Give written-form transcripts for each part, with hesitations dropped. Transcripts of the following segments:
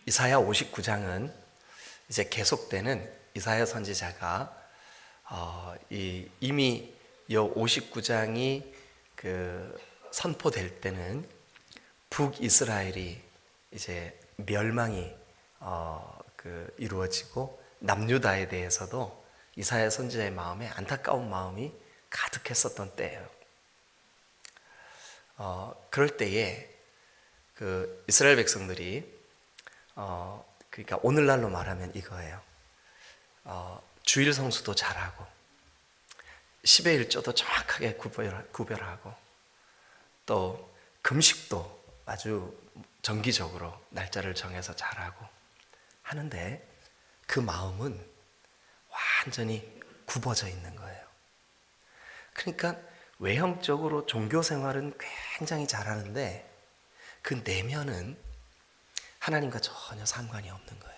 이사야 59장은 이제 계속되는 이사야 선지자가 이미 이 59장이 선포될 때는 북이스라엘이 이제 멸망이 이루어지고 남유다에 대해서도 이사야 선지자의 마음에 안타까운 마음이 가득했었던 때예요. 그럴 때에 이스라엘 백성들이 그러니까 오늘날로 말하면 이거예요. 주일 성수도 잘하고 10의 1조도 정확하게 구별하고 또 금식도 아주 정기적으로 날짜를 정해서 잘하고 하는데 그 마음은 완전히 굽어져 있는 거예요. 그러니까 외형적으로 종교 생활은 굉장히 잘하는데 그 내면은 하나님과 전혀 상관이 없는 거예요.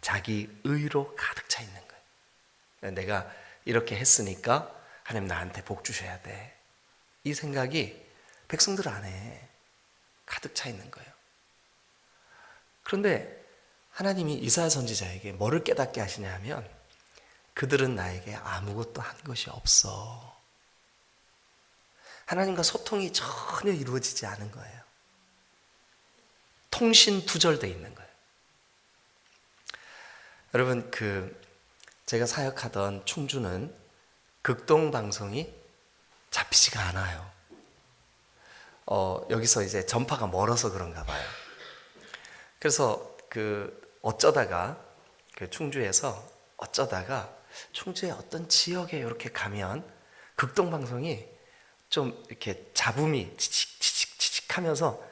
자기 의로 가득 차 있는 거예요. 내가 이렇게 했으니까 하나님 나한테 복 주셔야 돼. 이 생각이 백성들 안에 가득 차 있는 거예요. 그런데 하나님이 이사야 선지자에게 뭐를 깨닫게 하시냐 하면 그들은 나에게 아무것도 한 것이 없어. 하나님과 소통이 전혀 이루어지지 않은 거예요. 통신두절되어 있는 거예요. 여러분 제가 사역하던 충주는 극동방송이 잡히지가 않아요. 여기서 이제 전파가 멀어서 그런가 봐요. 그래서 어쩌다가 충주에서 어쩌다가 충주의 어떤 지역에 이렇게 가면 극동방송이 좀 이렇게 잡음이 치칙 하면서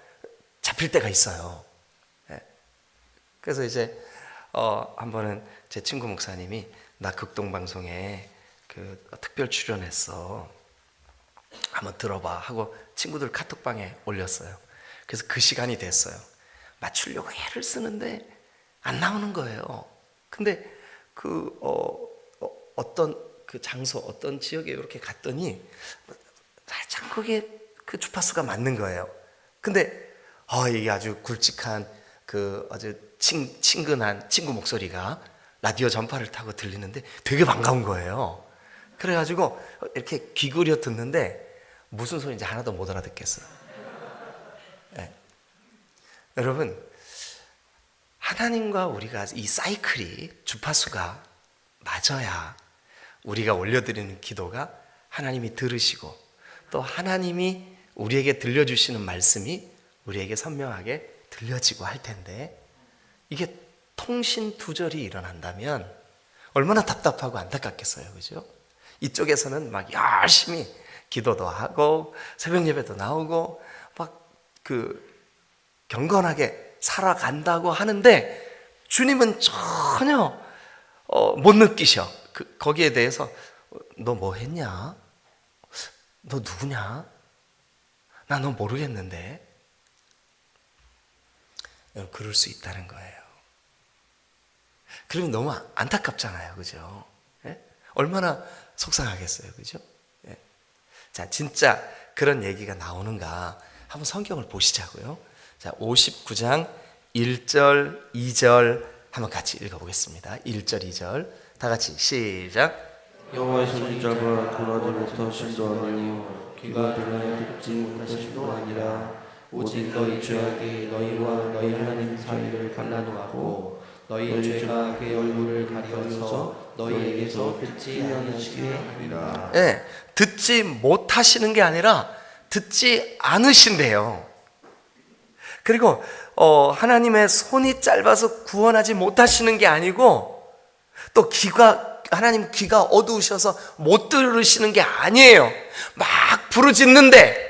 잡힐 때가 있어요. 그래서 이제 한 번은 제 친구 목사님이 나 극동방송에 특별 출연했어. 한번 들어봐 하고 친구들 카톡방에 올렸어요. 그래서 그 시간이 됐어요. 맞추려고 애를 쓰는데 안 나오는 거예요. 근데 어떤 장소, 어떤 지역에 이렇게 갔더니 살짝 거기에 주파수가 맞는 거예요. 근데 이게 아주 굵직한 아주 친근한 친구 목소리가 라디오 전파를 타고 들리는데 되게 반가운 거예요. 그래가지고 이렇게 귀 기울여 듣는데 무슨 소리인지 하나도 못 알아듣겠어요. 네. 여러분, 하나님과 우리가 이 사이클이 주파수가 맞아야 우리가 올려드리는 기도가 하나님이 들으시고 또 하나님이 우리에게 들려주시는 말씀이 우리에게 선명하게 들려지고 할 텐데 이게 통신두절이 일어난다면 얼마나 답답하고 안타깝겠어요. 그죠? 이쪽에서는 막 열심히 기도도 하고 새벽 예배도 나오고 막 경건하게 살아간다고 하는데 주님은 전혀 못 느끼셔. 거기에 대해서 너 뭐 했냐? 너 누구냐? 나 너 모르겠는데. 그럴 수 있다는 거예요. 그러면 너무 안타깝잖아요. 그죠? 예? 얼마나 속상하겠어요. 그죠? 예. 자, 진짜 그런 얘기가 나오는가 한번 성경을 보시자고요. 자, 59장 1절, 2절 한번 같이 읽어보겠습니다. 1절, 2절 다 같이 시작. 여호와의 선지자가 돌아지 못하신도 아니요 귀가 들려 듣지 못하신도 아니라 오직 너희 죄악이 너희와 너희 하나님 사이를 갈라놓고 너희 죄가 그의 얼굴을 가리어서 너희에게서 듣지 않으시게 하리라. 네, 듣지 못하시는 게 아니라 듣지 않으신대요. 그리고 하나님의 손이 짧아서 구원하지 못하시는 게 아니고 또 하나님 귀가 어두우셔서 못 들으시는 게 아니에요. 막 부르짖는데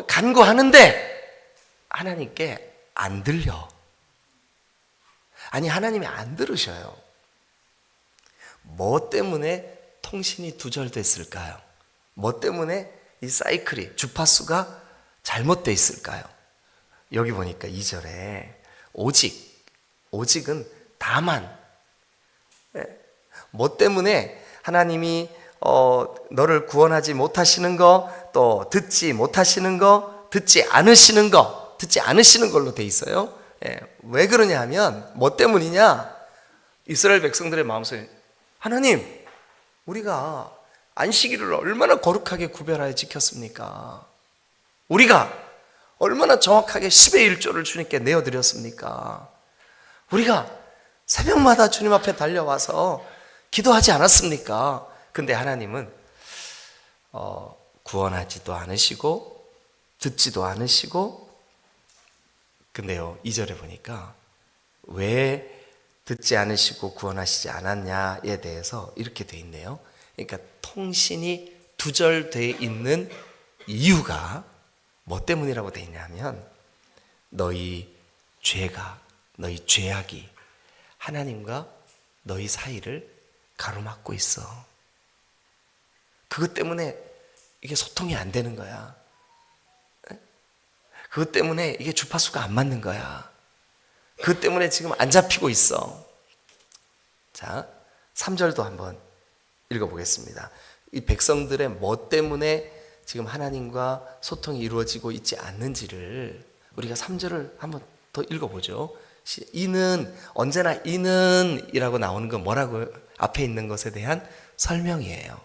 간구하는데 하나님께 안 들려. 아니, 하나님이 안 들으셔요. 뭐 때문에 통신이 두절됐을까요? 뭐 때문에 이 사이클이 주파수가 잘못돼 있을까요? 여기 보니까 2절에 오직은 다만, 뭐 때문에 하나님이 너를 구원하지 못하시는 거, 또 듣지 못하시는 거, 듣지 않으시는 거, 듣지 않으시는 걸로 돼 있어요. 예, 왜 그러냐 하면 뭐 때문이냐? 이스라엘 백성들의 마음속에 하나님, 우리가 안식일을 얼마나 거룩하게 구별하여 지켰습니까? 우리가 얼마나 정확하게 10의 1조를 주님께 내어드렸습니까? 우리가 새벽마다 주님 앞에 달려와서 기도하지 않았습니까? 근데 하나님은 구원하지도 않으시고 듣지도 않으시고, 근데요 2절에 보니까 왜 듣지 않으시고 구원하시지 않았냐에 대해서 이렇게 돼 있네요. 그러니까 통신이 두절되어 있는 이유가 뭐 때문이라고 돼 있냐면 너희 죄가, 너희 죄악이 하나님과 너희 사이를 가로막고 있어. 그것 때문에 이게 소통이 안 되는 거야. 그것 때문에 이게 주파수가 안 맞는 거야. 그것 때문에 지금 안 잡히고 있어. 자, 3절도 한번 읽어보겠습니다. 이 백성들의 뭐 때문에 지금 하나님과 소통이 이루어지고 있지 않는지를 우리가 3절을 한번 더 읽어보죠. 이는, 언제나 이는 이라고 나오는 건 뭐라고, 앞에 있는 것에 대한 설명이에요.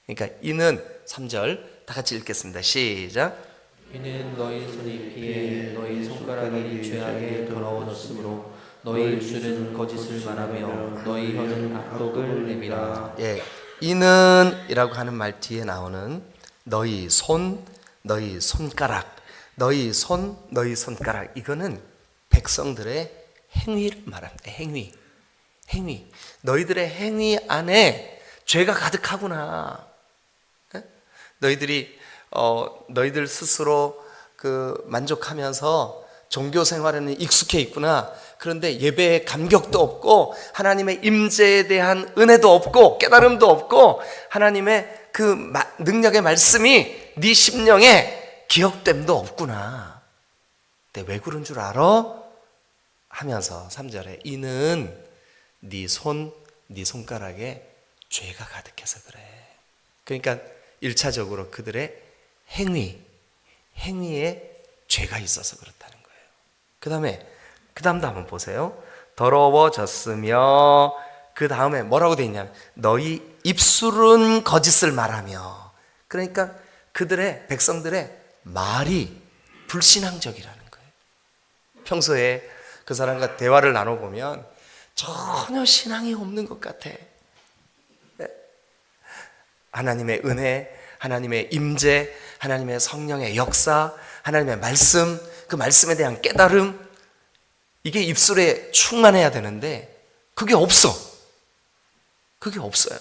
그러니까 이는 3절 다 같이 읽겠습니다. 시작. 이는 너희 손이 피해 너희 손가락이 죄악에 더러워졌으므로 너희 입술은 거짓을 말하며 너희 혀는 악독을 내밀어. 예, 이는 이라고 하는 말 뒤에 나오는 너희 손, 너희 손가락, 너희 손, 너희 손가락, 이거는 백성들의 행위를 말합니다. 행위. 너희들의 행위 안에 죄가 가득하구나. 너희들이 너희들 스스로 만족하면서 종교 생활에는 익숙해 있구나. 그런데 예배에 감격도 없고 하나님의 임재에 대한 은혜도 없고 깨달음도 없고 하나님의 그 능력의 말씀이 네 심령에 기억됨도 없구나. 근데 왜 그런 줄 알아? 하면서 3절에 이는 네 손, 네 손가락에 죄가 가득해서 그래. 그러니까 1차적으로 그들의 행위에 죄가 있어서 그렇다는 거예요. 그 다음도 한번 보세요. 더러워졌으며, 그 다음에 뭐라고 돼 있냐면 너희 입술은 거짓을 말하며. 그러니까 백성들의 말이 불신앙적이라는 거예요. 평소에 그 사람과 대화를 나눠보면 전혀 신앙이 없는 것 같아. 하나님의 은혜, 하나님의 임재, 하나님의 성령의 역사, 하나님의 말씀, 그 말씀에 대한 깨달음, 이게 입술에 충만해야 되는데 그게 없어. 그게 없어요.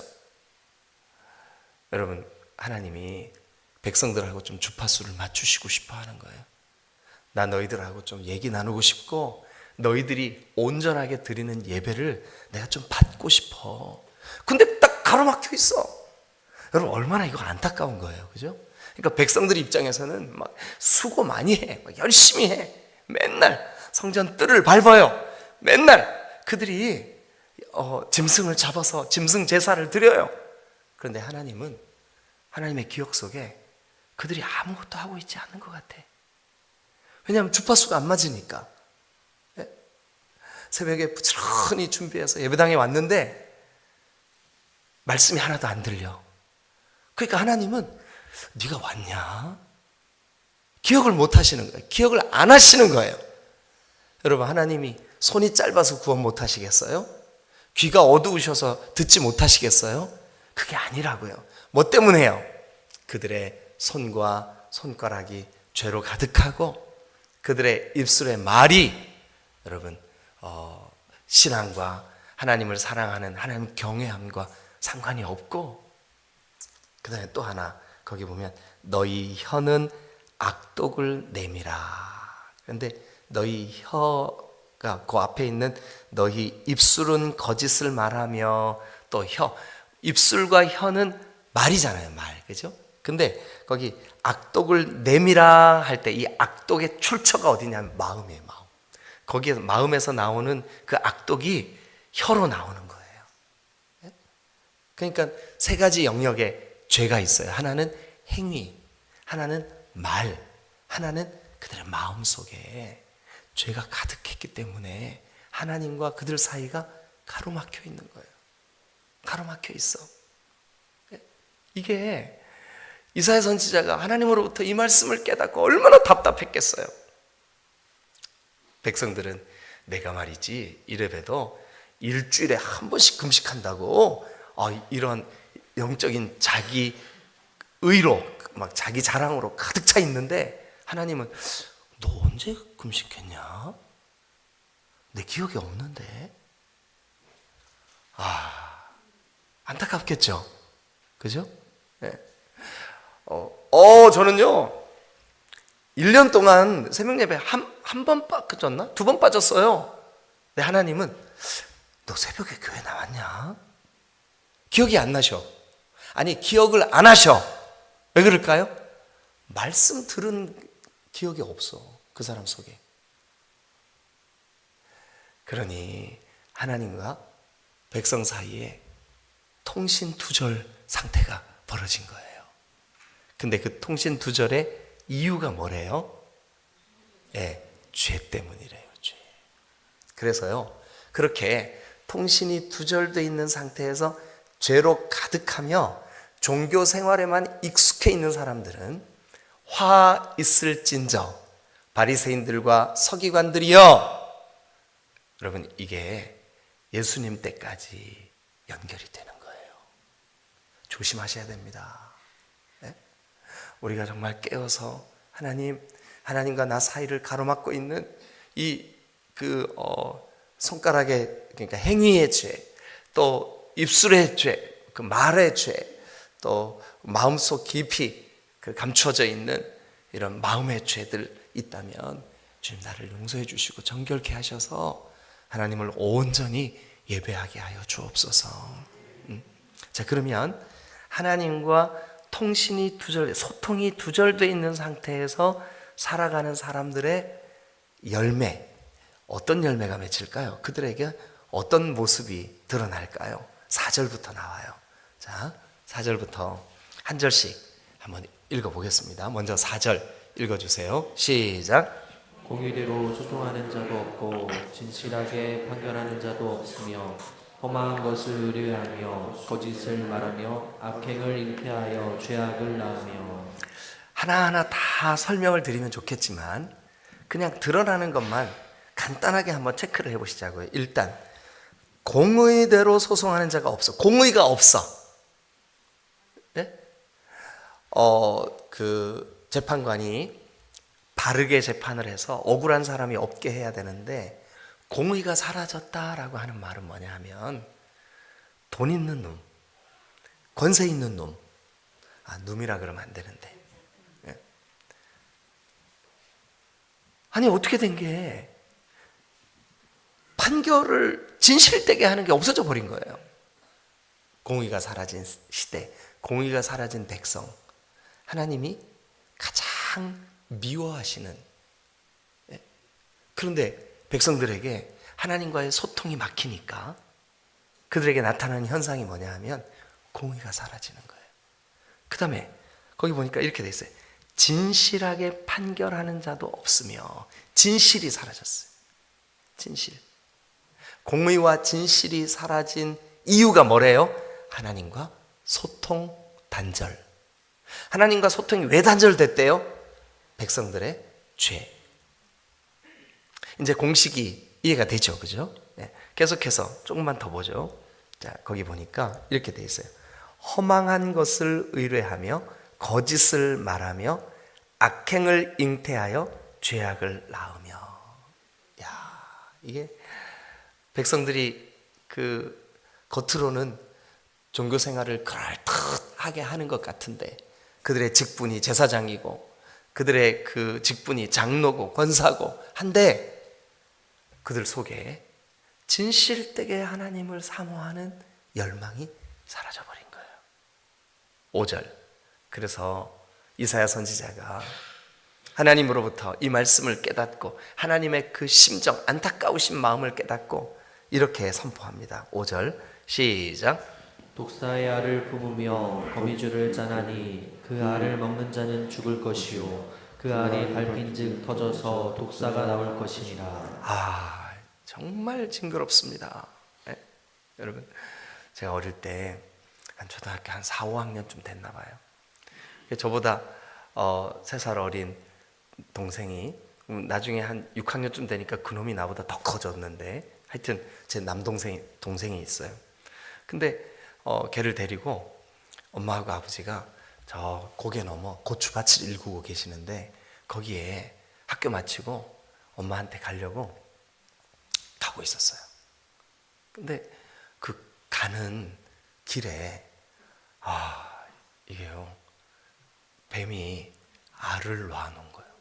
여러분, 하나님이 백성들하고 좀 주파수를 맞추시고 싶어 하는 거예요. 나 너희들하고 좀 얘기 나누고 싶고 너희들이 온전하게 드리는 예배를 내가 좀 받고 싶어. 근데 딱 가로막혀 있어. 여러분, 얼마나 이거 안타까운 거예요. 그죠? 그러니까 백성들 입장에서는 막 수고 많이 해. 막 열심히 해. 맨날 성전 뜰을 밟아요. 맨날 그들이 짐승을 잡아서 짐승 제사를 드려요. 그런데 하나님은 하나님의 기억 속에 그들이 아무것도 하고 있지 않는 것 같아. 왜냐하면 주파수가 안 맞으니까. 새벽에 부지런히 준비해서 예배당에 왔는데 말씀이 하나도 안 들려. 그러니까 하나님은 네가 왔냐? 기억을 못 하시는 거예요. 기억을 안 하시는 거예요. 여러분, 하나님이 손이 짧아서 구원 못 하시겠어요? 귀가 어두우셔서 듣지 못하시겠어요? 그게 아니라고요. 뭐 때문에요? 그들의 손과 손가락이 죄로 가득하고 그들의 입술의 말이 여러분 신앙과 하나님을 사랑하는 하나님 경외함과 상관이 없고, 그 다음에 또 하나 거기 보면 너희 혀는 악독을 내밀어. 그런데 너희 혀가 그 앞에 있는 너희 입술은 거짓을 말하며, 또 입술과 혀는 말이잖아요. 말, 그죠? 근데 거기 악독을 내밀어 할 때 이 악독의 출처가 어디냐면 마음이에요. 마음. 거기에 마음에서 나오는 그 악독이 혀로 나오는 거예요. 그러니까 세 가지 영역에 죄가 있어요. 하나는 행위, 하나는 말, 하나는 그들의 마음속에 죄가 가득했기 때문에 하나님과 그들 사이가 가로막혀 있는 거예요. 가로막혀 있어. 이게 이사야 선지자가 하나님으로부터 이 말씀을 깨닫고 얼마나 답답했겠어요. 백성들은 내가 말이지 이래봬도 일주일에 한 번씩 금식한다고 이런 영적인 자기 의로 막 자기 자랑으로 가득 차 있는데 하나님은 너 언제 금식했냐? 내 기억이 없는데. 안타깝겠죠. 그죠? 네. 저는요 1년 동안 새벽 예배 한 번 빠졌나? 2번 빠졌어요. 근데 하나님은 너 새벽에 교회 나왔냐? 기억이 안 나셔. 아니 기억을 안 하셔. 왜 그럴까요? 말씀 들은 기억이 없어. 그 사람 속에. 그러니 하나님과 백성 사이에 통신두절 상태가 벌어진 거예요. 근데 그 통신두절의 이유가 뭐래요? 죄 때문이래요. 죄. 그래서요 그렇게 통신이 두절되어 있는 상태에서 죄로 가득하며 종교 생활에만 익숙해 있는 사람들은 화 있을진저 바리새인들과 서기관들이여. 여러분 이게 예수님 때까지 연결이 되는 거예요. 조심하셔야 됩니다. 우리가 정말 깨어서 하나님과 나 사이를 가로막고 있는 손가락의 그러니까 행위의 죄, 또 입술의 죄, 그 말의 죄, 또 마음속 깊이 감춰져 있는 이런 마음의 죄들 있다면 주님 나를 용서해 주시고 정결케 하셔서 하나님을 온전히 예배하게 하여 주옵소서. 자, 그러면 하나님과 소통이 두절되어 있는 상태에서 살아가는 사람들의 열매, 어떤 열매가 맺힐까요? 그들에게 어떤 모습이 드러날까요? 4절부터 나와요. 자, 4절부터 한 절씩 한번 읽어보겠습니다. 먼저 4절 읽어주세요. 시작. 공의대로 소송하는 자도 없고 진실하게 판결하는 자도 없으며 험한 것을 의뢰하며 거짓을 말하며 악행을 잉태하여 죄악을 낳으며. 하나하나 다 설명을 드리면 좋겠지만 그냥 드러나는 것만 간단하게 한번 체크를 해보시자고요. 일단 공의대로 소송하는 자가 없어. 공의가 없어. 네? 그 재판관이 바르게 재판을 해서 억울한 사람이 없게 해야 되는데 공의가 사라졌다라고 하는 말은 뭐냐 하면 돈 있는 놈, 권세 있는 놈, 놈이라 그러면 안 되는데, 아니 어떻게 된 게 판결을 진실되게 하는 게 없어져 버린 거예요. 공의가 사라진 시대, 공의가 사라진 백성, 하나님이 가장 미워하시는. 그런데 백성들에게 하나님과의 소통이 막히니까 그들에게 나타나는 현상이 뭐냐 하면 공의가 사라지는 거예요. 그 다음에 거기 보니까 이렇게 돼 있어요. 진실하게 판결하는 자도 없으며. 진실이 사라졌어요. 진실. 공의와 진실이 사라진 이유가 뭐래요? 하나님과 소통 단절. 하나님과 소통이 왜 단절됐대요? 백성들의 죄. 이제 공식이 이해가 되죠, 그죠? 계속해서 조금만 더 보죠. 자, 거기 보니까 이렇게 돼 있어요. 허망한 것을 의뢰하며 거짓을 말하며 악행을 잉태하여 죄악을 낳으며. 야, 이게 백성들이 겉으로는 종교 생활을 그럴듯하게 하는 것 같은데 그들의 직분이 제사장이고 그들의 그 직분이 장로고 권사고 한데 그들 속에 진실되게 하나님을 사모하는 열망이 사라져버린 거예요. 5절. 그래서 이사야 선지자가 하나님으로부터 이 말씀을 깨닫고 하나님의 그 심정, 안타까우신 마음을 깨닫고 이렇게 선포합니다. 5절 시작. 독사의 알을 품으며 거미줄을 짜나니 그 알을 먹는 자는 죽을 것이요 그 알이 밟힌즉 터져서 독사가 나올 것이니라. 아, 정말 징그럽습니다. 예? 여러분, 제가 어릴 때 한 초등학교 한 4, 5학년쯤 됐나 봐요. 저보다 3살 어린 동생이 나중에 한 6학년쯤 되니까 그놈이 나보다 더 커졌는데, 하여튼 제 동생이 있어요. 근데 걔를 데리고 엄마하고 아버지가 저 고개 넘어 고추밭을 일구고 계시는데, 거기에 학교 마치고 엄마한테 가려고 가고 있었어요. 근데 그 가는 길에 이게요, 뱀이 알을 놔놓은 거예요.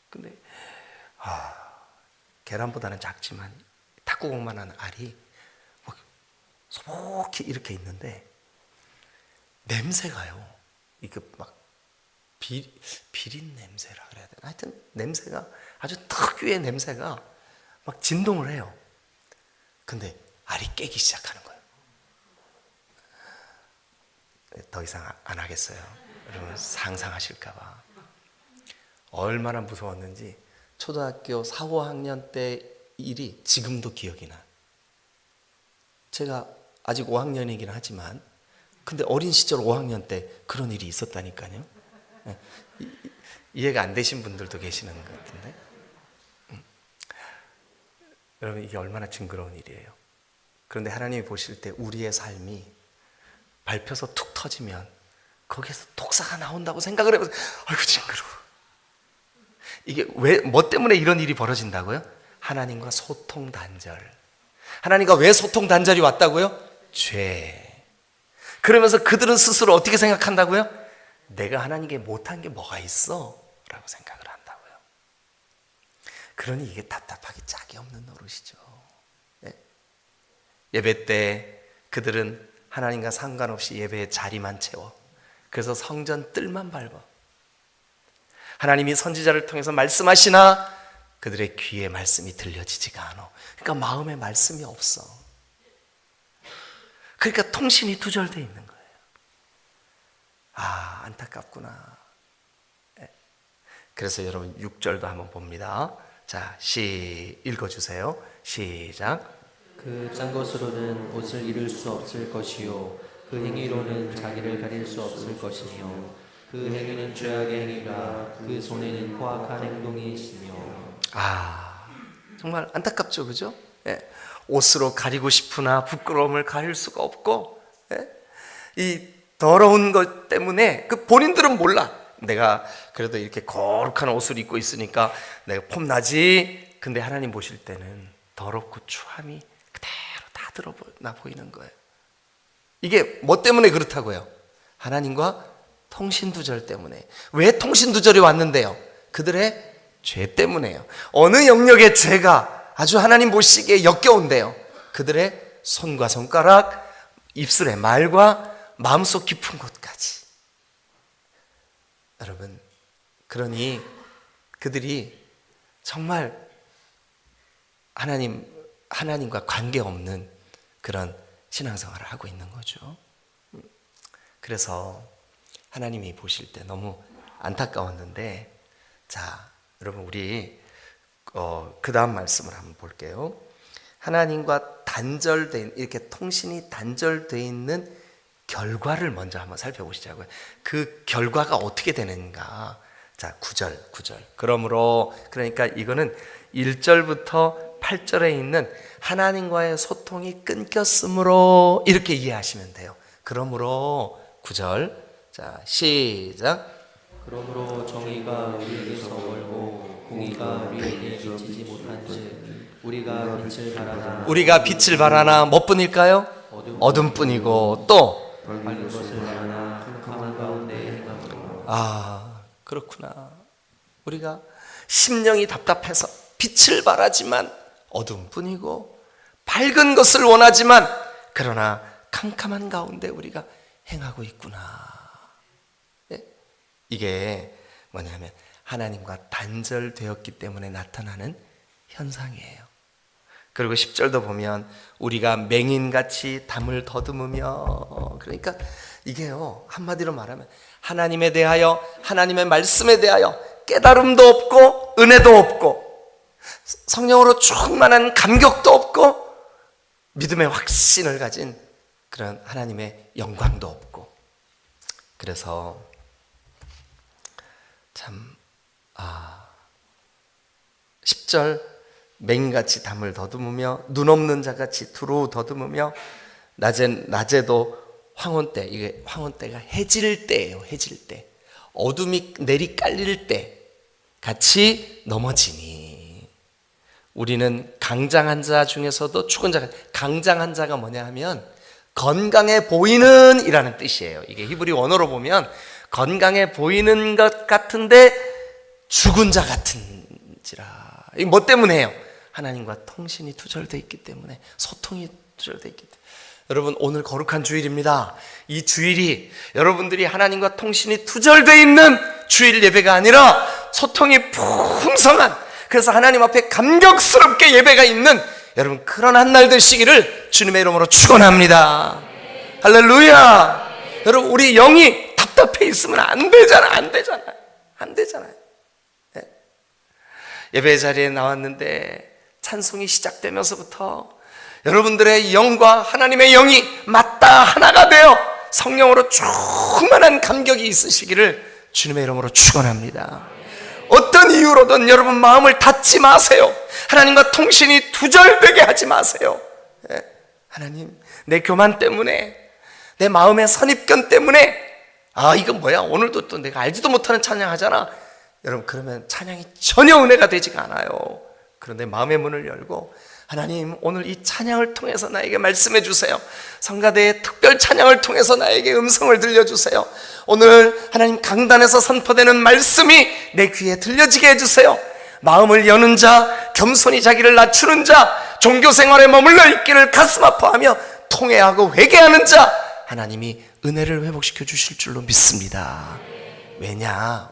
근데 계란보다는 작지만 탁구공만한 알이 막 소복히 이렇게 있는데, 냄새가요, 이게 막 비린 냄새라 그래야 되나? 하여튼 냄새가, 아주 특유의 냄새가 막 진동을 해요. 근데 알이 깨기 시작하는 거예요. 더 이상 안 하겠어요. 여러분 상상하실까봐. 얼마나 무서웠는지 초등학교 4, 5학년 때 일이 지금도 기억이 나. 제가 아직 5학년이긴 하지만, 근데 어린 시절 5학년 때 그런 일이 있었다니까요. 이해가 안 되신 분들도 계시는 것 같은데. 여러분, 이게 얼마나 징그러운 일이에요. 그런데 하나님이 보실 때 우리의 삶이 밟혀서 툭 터지면 거기에서 독사가 나온다고 생각을 해보세요. 아이고 징그러워. 이게 뭐 때문에 이런 일이 벌어진다고요? 하나님과 소통 단절. 하나님과 왜 소통 단절이 왔다고요? 죄. 그러면서 그들은 스스로 어떻게 생각한다고요? 내가 하나님께 못한 게 뭐가 있어? 라고 생각을 한다고요. 그러니 이게 답답하기 짝이 없는 노릇이죠. 예배 때 그들은 하나님과 상관없이 예배의 자리만 채워. 그래서 성전 뜰만 밟아. 하나님이 선지자를 통해서 말씀하시나 그들의 귀에 말씀이 들려지지가 않아. 그러니까 마음에 말씀이 없어. 그러니까 통신이 두절되어 있는 거예요. 안타깝구나. 그래서 여러분 6절도 한번 봅니다. 자, 읽어주세요. 시작. 그 짠 것으로는 옷을 이룰 수 없을 것이요 그 행위로는 자기를 가릴 수 없을 것이며 그 행위는 죄악의 행위라 그 손에는 포악한 행동이 있으며. 정말 안타깝죠, 그죠? 옷으로 가리고 싶으나 부끄러움을 가릴 수가 없고, 이 더러운 것 때문에 그 본인들은 몰라. 내가 그래도 이렇게 거룩한 옷을 입고 있으니까 내가 폼나지. 근데 하나님 보실 때는 더럽고 추함이 그대로 다 드러나 보이는 거예요. 이게 뭐 때문에 그렇다고요? 하나님과 통신두절 때문에. 왜 통신두절이 왔는데요? 그들의 죄 때문에요. 어느 영역의 죄가 아주 하나님 보시기에 역겨운데요? 그들의 손과 손가락, 입술의 말과 마음속 깊은 곳까지. 여러분, 그러니 그들이 정말 하나님과 관계없는 그런 신앙생활을 하고 있는 거죠. 그래서 하나님이 보실 때 너무 안타까웠는데, 자, 여러분 우리 그 다음 말씀을 한번 볼게요. 하나님과 단절된, 이렇게 통신이 단절되어 있는 결과를 먼저 한번 살펴보시자고요. 그 결과가 어떻게 되는가. 자, 9절. 그러니까 이거는 1절부터 8절에 있는 하나님과의 소통이 끊겼으므로 이렇게 이해하시면 돼요. 그러므로 9절. 자, 시작. 그러므로 정의가 우리에게서 멀고 공의가 우리에게 미치지 못한즉 우리가 빛을 발하나 뭐뿐일까요? 어둠뿐이고 또 밝은 것을 말하나 캄캄한 가운데 행함으로. 그렇구나. 우리가 심령이 답답해서 빛을 발하지만 어둠뿐이고 밝은 것을 원하지만 그러나 캄캄한 가운데 우리가 행하고 있구나. 이게 뭐냐면 하나님과 단절되었기 때문에 나타나는 현상이에요. 그리고 10절도 보면 우리가 맹인같이 담을 더듬으며, 그러니까 이게요, 한마디로 말하면 하나님에 대하여, 하나님의 말씀에 대하여 깨달음도 없고 은혜도 없고 성령으로 충만한 감격도 없고 믿음의 확신을 가진 그런 하나님의 영광도 없고, 그래서 참 10절 맹인같이 담을 더듬으며 눈 없는 자같이 두루 더듬으며 낮에도 황혼 때, 이게 황혼 때가 해질 때예요. 해질 때, 어둠이 내리 깔릴 때 같이 넘어지니. 우리는 강장한 자 중에서도 죽은 자가, 강장한 자가 뭐냐 하면 건강해 보이는 이라는 뜻이에요. 이게 히브리 원어로 보면 건강해 보이는 것 같은데 죽은 자 같은지라. 이게 뭐 때문에요? 하나님과 통신이 두절되어 있기 때문에, 소통이 두절되어 있기 때문에. 여러분, 오늘 거룩한 주일입니다. 이 주일이 여러분들이 하나님과 통신이 두절되어 있는 주일 예배가 아니라 소통이 풍성한, 그래서 하나님 앞에 감격스럽게 예배가 있는 여러분 그런 한 날 되시기를 주님의 이름으로 축원합니다. 할렐루야. 여러분, 우리 영이 답답해 있으면 안 되잖아요. 네? 예배 자리에 나왔는데 찬송이 시작되면서부터 여러분들의 영과 하나님의 영이 맞닿아 하나가 되어 성령으로 충만한 감격이 있으시기를 주님의 이름으로 축원합니다. 어떤 이유로든 여러분 마음을 닫지 마세요. 하나님과 통신이 두절되게 하지 마세요. 하나님, 내 교만 때문에, 내 마음의 선입견 때문에, 이건 뭐야, 오늘도 또 내가 알지도 못하는 찬양 하잖아. 여러분, 그러면 찬양이 전혀 은혜가 되지가 않아요. 그런데 마음의 문을 열고, 하나님, 오늘 이 찬양을 통해서 나에게 말씀해 주세요. 성가대의 특별 찬양을 통해서 나에게 음성을 들려주세요. 오늘 하나님 강단에서 선포되는 말씀이 내 귀에 들려지게 해주세요. 마음을 여는 자, 겸손히 자기를 낮추는 자, 종교생활에 머물러 있기를 가슴 아파하며 통회하고 회개하는 자, 하나님이 은혜를 회복시켜 주실 줄로 믿습니다. 왜냐?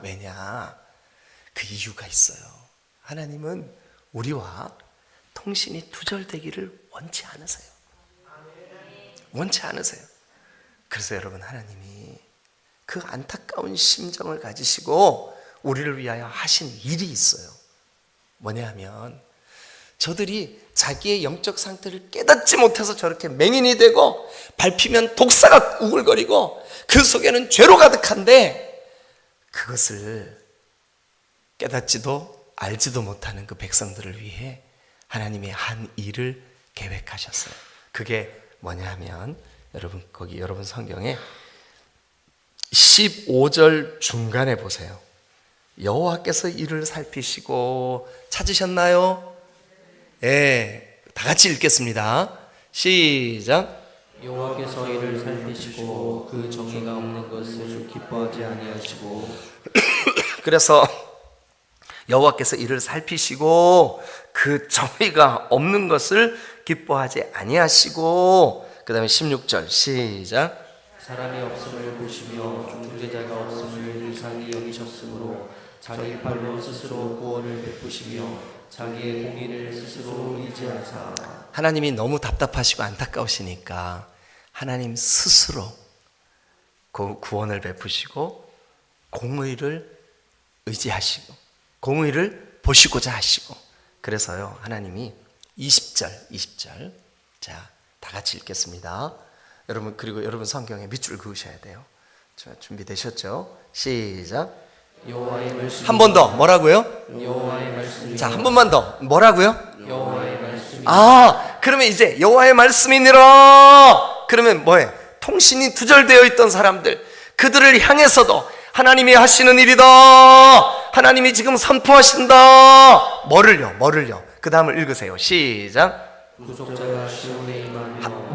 그 이유가 있어요. 하나님은 우리와 통신이 두절되기를 원치 않으세요. 그래서 여러분, 하나님이 그 안타까운 심정을 가지시고 우리를 위하여 하신 일이 있어요. 뭐냐 하면, 저들이 자기의 영적 상태를 깨닫지 못해서 저렇게 맹인이 되고 밟히면 독사가 우글거리고 그 속에는 죄로 가득한데, 그것을 깨닫지도 알지도 못하는 그 백성들을 위해 하나님이 한 일을 계획하셨어요. 그게 뭐냐 하면, 여러분 성경에 15절 중간에 보세요. 여호와께서 이를 살피시고, 찾으셨나요? 예, 다 같이 읽겠습니다. 시작. 여호와께서 이를 살피시고 그 정의가 없는 것을 기뻐하지 아니하시고. 그래서 여호와께서 이를 살피시고 그 정의가 없는 것을 기뻐하지 아니하시고, 그 다음에 16절 시작. 사람이 없음을 보시며 중재자가 없음을 유상히 여기셨으므로 자기 발로 스스로 구원을 베푸시며 자기의 공의를 스스로 의지하사. 하나님이 너무 답답하시고 안타까우시니까 하나님 스스로 구원을 베푸시고 공의를 의지하시고 공의를 보시고자 하시고, 그래서요 하나님이 20절 자, 다 같이 읽겠습니다. 여러분, 그리고 여러분 성경에 밑줄 그으셔야 돼요. 자, 준비되셨죠? 시작. 여호와의 말씀. 한 번 더. 뭐라고요? 여호와의 말씀이. 자, 한 번만 더. 뭐라고요? 여호와의 말씀이. 그러면 이제 여호와의 말씀이니라. 그러면 뭐예요? 통신이 두절되어 있던 사람들, 그들을 향해서도 하나님이 하시는 일이다, 하나님이 지금 선포하신다. 뭐를요? 그 다음을 읽으세요. 시작. 구속자가 시온에 임하며.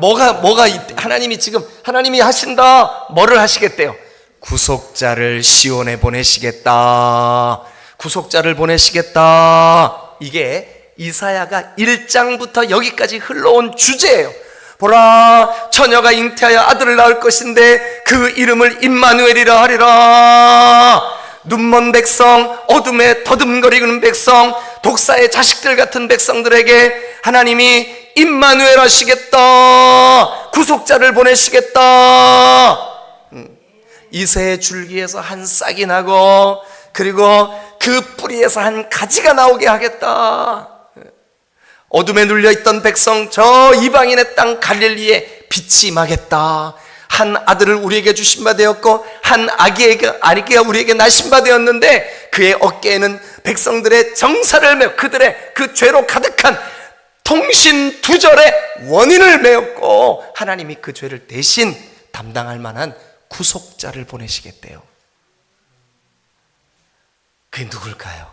하나님이 지금 하나님이 하신다. 뭐를 하시겠대요? 구속자를 시온에 보내시겠다. 구속자를 보내시겠다. 이게 이사야가 1장부터 여기까지 흘러온 주제예요. 보라, 처녀가 잉태하여 아들을 낳을 것인데 그 이름을 임마누엘이라 하리라. 눈먼 백성, 어둠에 더듬거리는 백성, 독사의 자식들 같은 백성들에게 하나님이 임마누엘 하시겠다. 구속자를 보내시겠다. 이새의 줄기에서 한 싹이 나고 그리고 그 뿌리에서 한 가지가 나오게 하겠다. 어둠에 눌려있던 백성 저 이방인의 땅 갈릴리에 빛이 임하겠다. 한 아들을 우리에게 주신 바 되었고 한 아기가 우리에게 나신 바 되었는데 그의 어깨에는 백성들의 정사를 메어 그들의 그 죄로 가득한 통신두절의 원인을 메었고 하나님이 그 죄를 대신 담당할 만한 구속자를 보내시겠대요. 그게 누굴까요?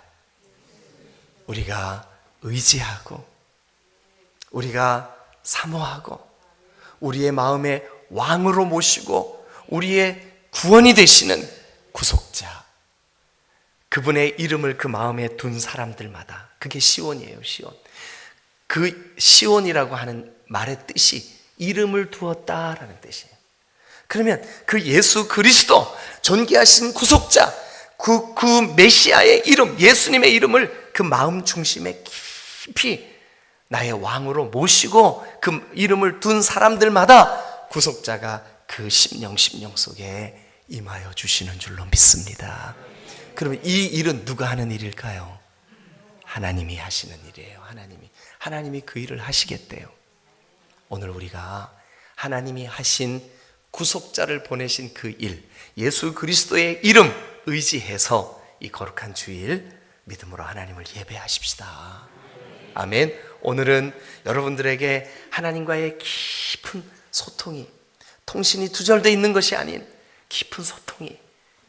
우리가 의지하고 우리가 사모하고 우리의 마음에 왕으로 모시고 우리의 구원이 되시는 구속자, 그분의 이름을 그 마음에 둔 사람들마다, 그게 시온이에요. 시온. 그 시온이라고 하는 말의 뜻이 이름을 두었다라는 뜻이에요. 그러면 그 예수 그리스도, 존귀하신 구속자, 그 메시아의 이름, 예수님의 이름을 그 마음 중심에 깊이 나의 왕으로 모시고 그 이름을 둔 사람들마다 구속자가 그 심령 속에 임하여 주시는 줄로 믿습니다. 그러면 이 일은 누가 하는 일일까요? 하나님이 하시는 일이에요. 하나님이 그 일을 하시겠대요. 오늘 우리가 하나님이 하신 구속자를 보내신 그 일, 예수 그리스도의 이름 의지해서 이 거룩한 주일 믿음으로 하나님을 예배하십시다. 아멘. 오늘은 여러분들에게 하나님과의 깊은 소통이, 통신이 두절되어 있는 것이 아닌 깊은 소통이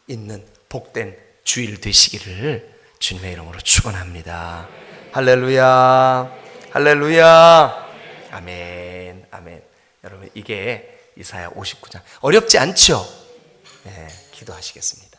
있는 복된 주일 되시기를 주님의 이름으로 축원합니다. 할렐루야, 할렐루야, 아멘, 아멘. 여러분, 이게 이사야 59장 어렵지 않죠? 네, 기도하시겠습니다.